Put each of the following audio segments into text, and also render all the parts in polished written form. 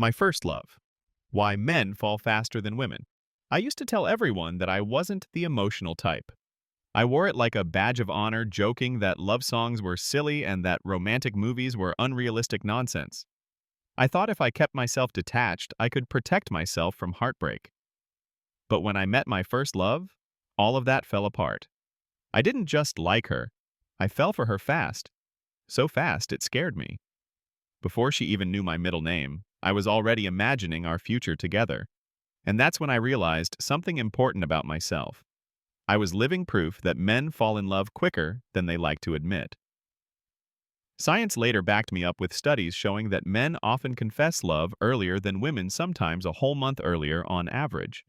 My first love. Why men fall faster than women. I used to tell everyone that I wasn't the emotional type. I wore it like a badge of honor, joking that love songs were silly and that romantic movies were unrealistic nonsense. I thought if I kept myself detached, I could protect myself from heartbreak. But when I met my first love, all of that fell apart. I didn't just like her. I fell for her fast. So fast, it scared me. Before she even knew my middle name, I was already imagining our future together. And that's when I realized something important about myself. I was living proof that men fall in love quicker than they like to admit. Science later backed me up with studies showing that men often confess love earlier than women, sometimes a whole month earlier on average.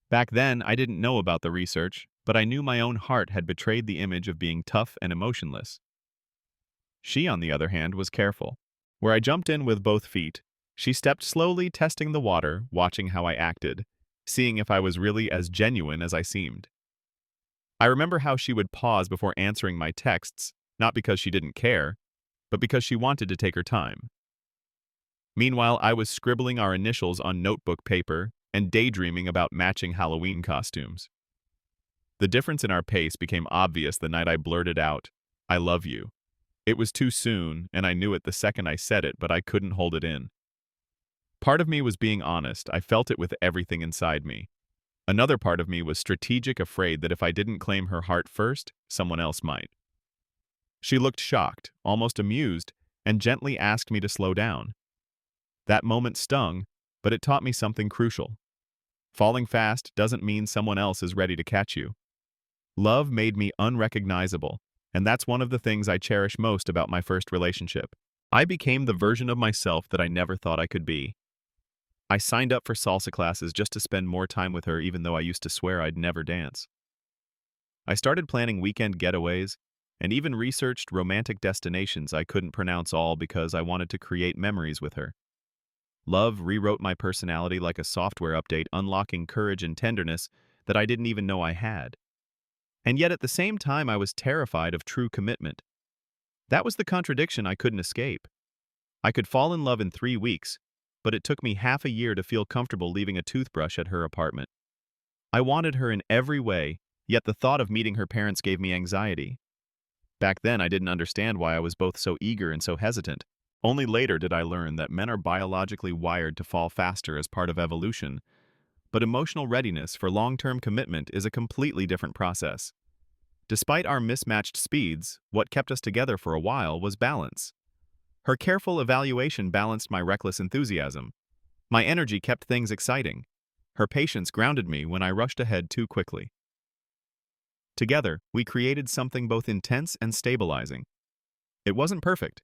Back then, I didn't know about the research, but I knew my own heart had betrayed the image of being tough and emotionless. She, on the other hand, was careful. Where I jumped in with both feet, she stepped slowly, testing the water, watching how I acted, seeing if I was really as genuine as I seemed. I remember how she would pause before answering my texts, not because she didn't care, but because she wanted to take her time. Meanwhile, I was scribbling our initials on notebook paper and daydreaming about matching Halloween costumes. The difference in our pace became obvious the night I blurted out, "I love you." It was too soon, and I knew it the second I said it, but I couldn't hold it in. Part of me was being honest. I felt it with everything inside me. Another part of me was strategic, afraid that if I didn't claim her heart first, someone else might. She looked shocked, almost amused, and gently asked me to slow down. That moment stung, but it taught me something crucial. Falling fast doesn't mean someone else is ready to catch you. Love made me unrecognizable, and that's one of the things I cherish most about my first relationship. I became the version of myself that I never thought I could be. I signed up for salsa classes just to spend more time with her, even though I used to swear I'd never dance. I started planning weekend getaways and even researched romantic destinations I couldn't pronounce, all because I wanted to create memories with her. Love rewrote my personality like a software update, unlocking courage and tenderness that I didn't even know I had. And yet at the same time, I was terrified of true commitment. That was the contradiction I couldn't escape. I could fall in love in 3 weeks, but it took me half a year to feel comfortable leaving a toothbrush at her apartment. I wanted her in every way, yet the thought of meeting her parents gave me anxiety. Back then, I didn't understand why I was both so eager and so hesitant. Only later did I learn that men are biologically wired to fall faster as part of evolution, but emotional readiness for long-term commitment is a completely different process. Despite our mismatched speeds, what kept us together for a while was balance. Her careful evaluation balanced my reckless enthusiasm. My energy kept things exciting. Her patience grounded me when I rushed ahead too quickly. Together, we created something both intense and stabilizing. It wasn't perfect.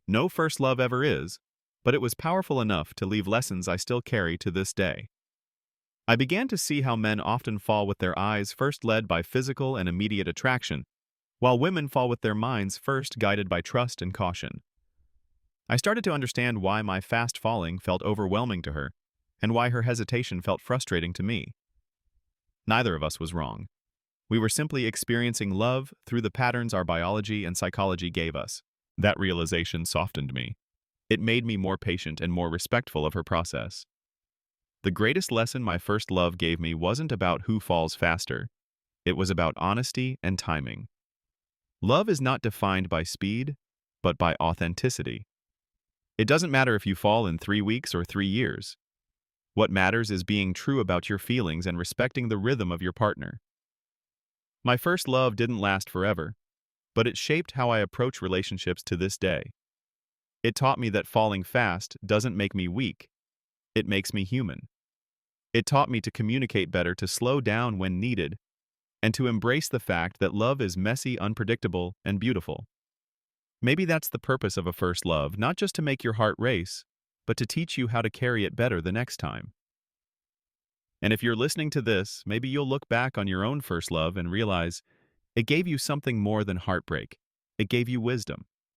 No first love ever is, but it was powerful enough to leave lessons I still carry to this day. I began to see how men often fall with their eyes, first led by physical and immediate attraction, while women fall with their minds, first guided by trust and caution. I started to understand why my fast falling felt overwhelming to her, and why her hesitation felt frustrating to me. Neither of us was wrong. We were simply experiencing love through the patterns our biology and psychology gave us. That realization softened me. It made me more patient and more respectful of her process. The greatest lesson my first love gave me wasn't about who falls faster. It was about honesty and timing. Love is not defined by speed, but by authenticity. It doesn't matter if you fall in 3 weeks or 3 years. What matters is being true about your feelings and respecting the rhythm of your partner. My first love didn't last forever, but it shaped how I approach relationships to this day. It taught me that falling fast doesn't make me weak. It makes me human. It taught me to communicate better, to slow down when needed, and to embrace the fact that love is messy, unpredictable, and beautiful. Maybe that's the purpose of a first love, not just to make your heart race, but to teach you how to carry it better the next time. And if you're listening to this, maybe you'll look back on your own first love and realize it gave you something more than heartbreak. It gave you wisdom.